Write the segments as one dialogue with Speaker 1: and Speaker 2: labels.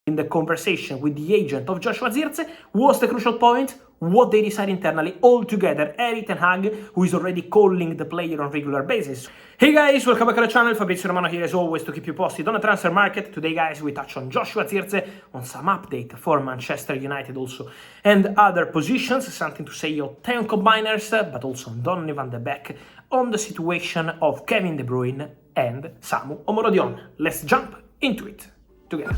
Speaker 1: in the conversation with the agent of Joshua Zirkzee was the crucial point. What they decide internally all together. Erik ten Hag, who is already calling the player on regular basis. Hey guys, welcome back to the channel. Fabrizio Romano here as always to keep you posted on the transfer market. Today guys, we touch on Joshua Zirkzee, on some update for Manchester United also, and other positions, something to say on Teun Koopmeiners, but also on Donny van de Beek, on the situation of Kevin De Bruyne and Samu Omorodion. Let's jump into it together.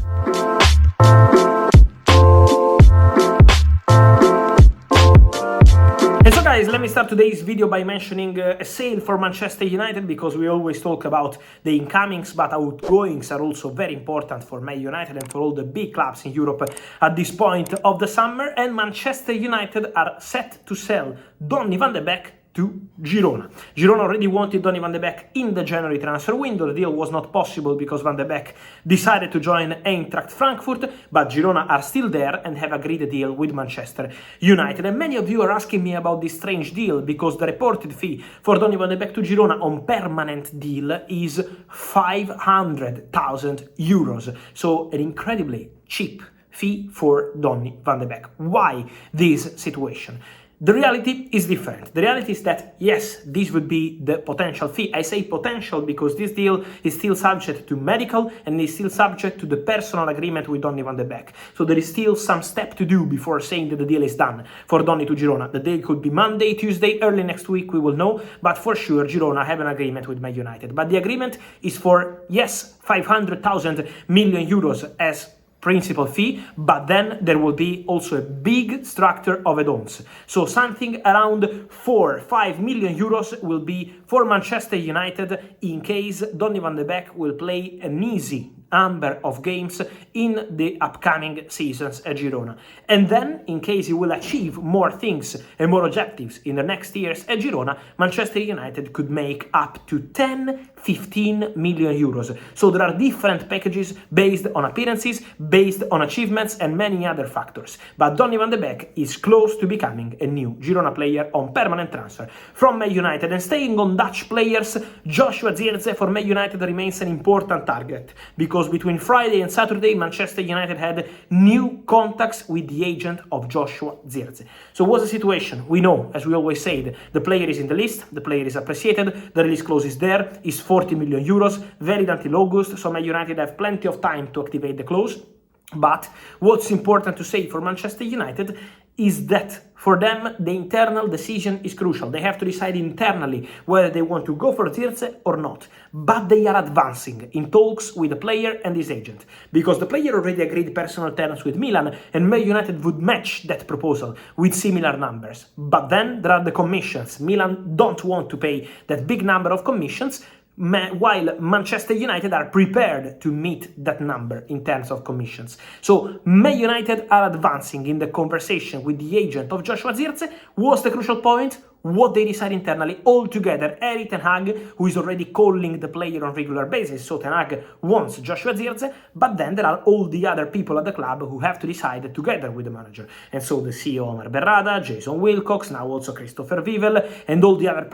Speaker 1: And so guys, let me start today's video by mentioning a sale for Manchester United, because we always talk about the incomings, but outgoings are also very important for Man United and for all the big clubs in Europe at this point of the summer. And Manchester United are set to sell Donny van de Beek to Girona. Girona already wanted Donny van de Beek in the January transfer window. The deal was not possible because Van de Beek decided to join Eintracht Frankfurt, but Girona are still there and have agreed a deal with Manchester United. And many of you are asking me about this strange deal, because the reported fee for Donny van de Beek to Girona on permanent deal is 500,000 euros. So an incredibly cheap fee for Donny van de Beek. Why this situation? The reality is different. The reality is that, yes, this would be the potential fee. I say potential because this deal is still subject to medical and is still subject to the personal agreement with Donny van de Beek. So there is still some step to do before saying that the deal is done for Donny to Girona. The deal could be Monday, Tuesday, early next week, we will know. But for sure, Girona have an agreement with Man United. But the agreement is for, yes, 500,000 million euros as principal fee, but then there will be also a big structure of add-ons. So something around 4-5 million euros will be for Manchester United in case Donny van de Beek will play an easy number of games in the upcoming seasons at Girona. And then, in case he will achieve more things and more objectives in the next years at Girona, Manchester United could make up to 10-15 million euros. So there are different packages based on appearances, based on achievements and many other factors. But Donny van de Beek is close to becoming a new Girona player on permanent transfer from Man United. And staying on Dutch players, Joshua Zirkzee for Man United remains an important target, because between Friday and Saturday, Manchester United had new contacts with the agent of Joshua Zirkzee. So what's the situation? We know, as we always said, the player is in the list, the player is appreciated, the release clause is there, is 40 million euros, valid until August, so Man United have plenty of time to activate the clause. But what's important to say for Manchester United is that for them, the internal decision is crucial. They have to decide internally whether they want to go for Zirkzee or not. But they are advancing in talks with the player and his agent, because the player already agreed personal terms with Milan, and Man United would match that proposal with similar numbers. But then there are the commissions. Milan don't want to pay that big number of commissions, while Manchester United are prepared to meet that number in terms of commissions. So Man United are advancing in the conversation with the agent of Joshua Zirkzee. What's the crucial point? What they decide internally all together. Erik ten Hag, who is already calling the player on regular basis, so ten Hag wants Joshua Zirkzee, but then there are all the other people at the club who have to decide together with the manager. And so the CEO Omar Berrada, Jason Wilcox, now also Christopher Vivel, and all the other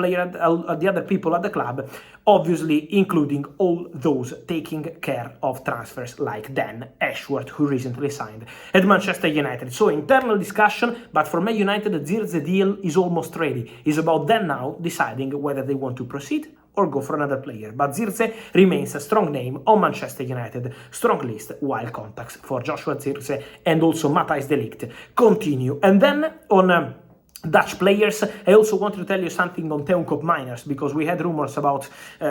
Speaker 1: people at the club, obviously including all those taking care of transfers like Dan Ashworth, who recently signed at Manchester United. So internal discussion, but for Man United, the Zirkzee deal is almost ready. It's about them now deciding whether they want to proceed or go for another player. But Zirkzee remains a strong name on Manchester United strong list, while contacts for Joshua Zirkzee and also Matthijs de Ligt continue. And then on Dutch players, I also wanted to tell you something on Teun Koopmeiners, because we had rumors about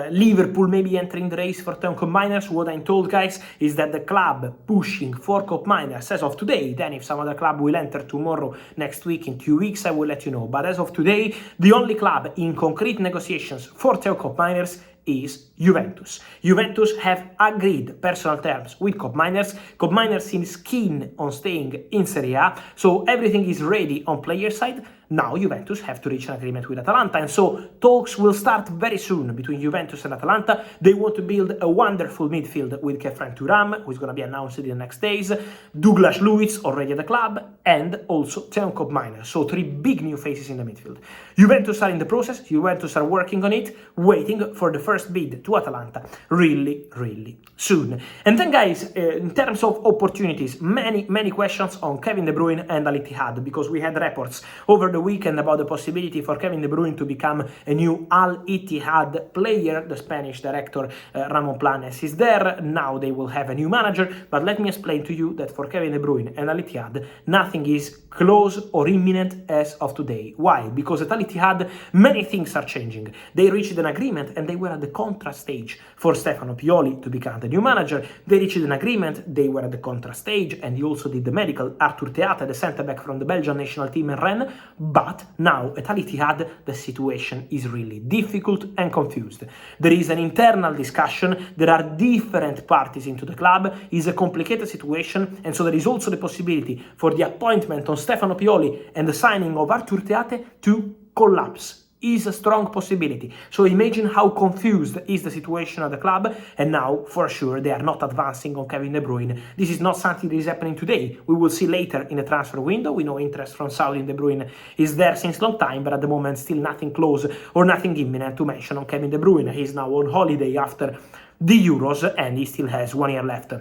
Speaker 1: Liverpool maybe entering the race for Teun Koopmeiners. What I'm told, guys, is that the club pushing for Koopmeiners as of today. Then if some other club will enter tomorrow, next week, in 2 weeks, I will let you know. But as of today, the only club in concrete negotiations for Teun Koopmeiners is Juventus. Juventus have agreed personal terms with Koopmeiners. Koopmeiners seems keen on staying in Serie A, so everything is ready on player side. now Juventus have to reach an agreement with Atalanta, and so talks will start very soon between Juventus and Atalanta. They want to build a wonderful midfield with Kefren Turam, who is going to be announced in the next days, Douglas Luiz already at the club, and also Teun Koopmeiners. So 3 big new faces in the midfield. Juventus are in the process, Juventus are working on it, waiting for the first bid to Atalanta really, really soon. And then guys, in terms of opportunities, many questions on Kevin De Bruyne and Al-Ittihad, because we had reports over the weekend about the possibility for Kevin De Bruyne to become a new Al-Ittihad player. The Spanish director Ramon Planes is there. Now they will have a new manager, but let me explain to you that for Kevin De Bruyne and Al-Ittihad, nothing is close or imminent as of today. Why? Because at Al-Ittihad, many things are changing. They reached an agreement and they were at the contract stage for Stefano Pioli to become the new manager. They reached an agreement, they were at the contract stage, and he also did the medical. Arthur Theate, the centre-back from the Belgian national team in Rennes, but now at Al-Ittihad, the situation is really difficult and confused. There is an internal discussion, there are different parties into the club, it's a complicated situation, and so there is also the possibility for the appointment on Stefano Pioli and the signing of Arthur Theate to collapse. Is a strong possibility. So imagine how confused is the situation at the club, and now for sure they are not advancing on Kevin De Bruyne. This is not something that is happening today. We will see later in the transfer window. We know interest from Saudi De Bruyne is there since long time, but at the moment still nothing close or nothing imminent to mention on Kevin De Bruyne. He's now on holiday after the Euros and he still has 1 year left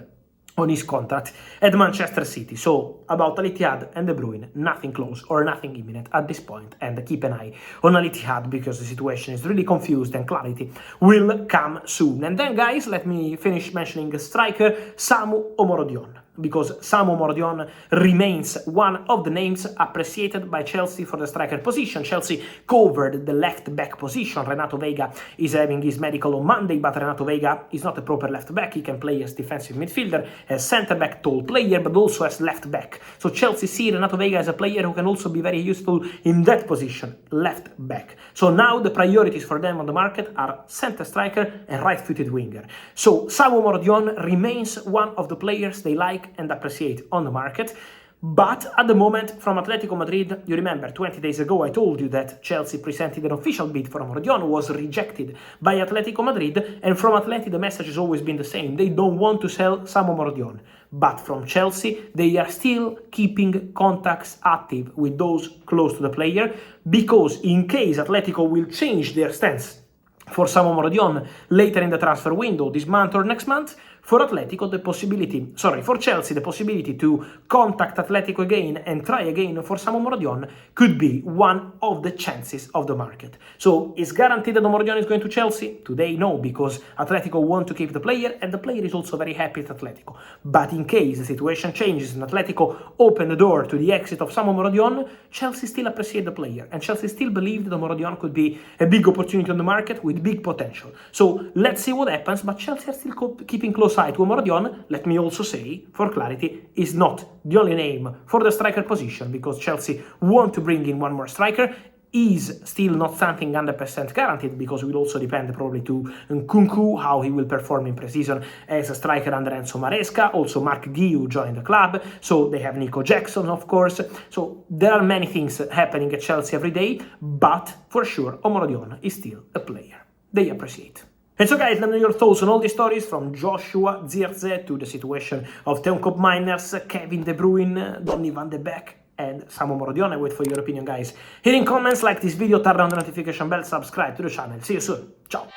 Speaker 1: on his contract at Manchester City. So about Al-Ittihad and De Bruyne, nothing close or nothing imminent at this point, and keep an eye on Al-Ittihad because the situation is really confused and clarity will come soon. And then guys, let me finish mentioning striker Samu Omorodion, because Samu Omorodion remains one of the names appreciated by Chelsea for the striker position. Chelsea covered the left back position. Renato Veiga is having his medical on Monday, but Renato Veiga is not a proper left back. He can play as defensive midfielder, as centre back, tall player, but also as left back. So Chelsea see Renato Veiga as a player who can also be very useful in that position, left back. So now the priorities for them on the market are centre striker and right-footed winger. So Samu Omorodion remains one of the players they like and appreciate on the market. But at the moment, from Atletico Madrid, you remember 20 days ago I told you that Chelsea presented an official bid for Omorodion, was rejected by Atletico Madrid, and from Atleti the message has always been the same. They don't want to sell Samu Omorodion. But from Chelsea, they are still keeping contacts active with those close to the player, because in case Atletico will change their stance for Samu Omorodion later in the transfer window, this month or next month, for Chelsea, the possibility to contact Atletico again and try again for Samu Omorodion could be one of the chances of the market. So, is guaranteed that Omorodion is going to Chelsea? Today, no, because Atletico want to keep the player, and the player is also very happy at Atletico. But in case the situation changes and Atletico open the door to the exit of Samu Omorodion, Chelsea still appreciate the player, and Chelsea still believe that Omorodion could be a big opportunity on the market with big potential. So, let's see what happens, but Chelsea are still keeping close eye to Omorodion. Let me also say, for clarity, is not the only name for the striker position, because Chelsea want to bring in one more striker. Is still not something 100% guaranteed, because it will also depend probably to Nkunku, how he will perform in pre-season as a striker under Enzo Maresca. Also Mark Guiu joined the club, so they have Nico Jackson, of course. So there are many things happening at Chelsea every day, but for sure Omorodion is still a player they appreciate. And so guys, let me know your thoughts on all these stories, from Joshua Zirkzee to the situation of Teun Koopmeiners, Kevin De Bruyne, Donny van de Beek, and Samu Omorodion. I wait for your opinion, guys. Here in comments, like this video, turn on the notification bell, subscribe to the channel. See you soon. Ciao.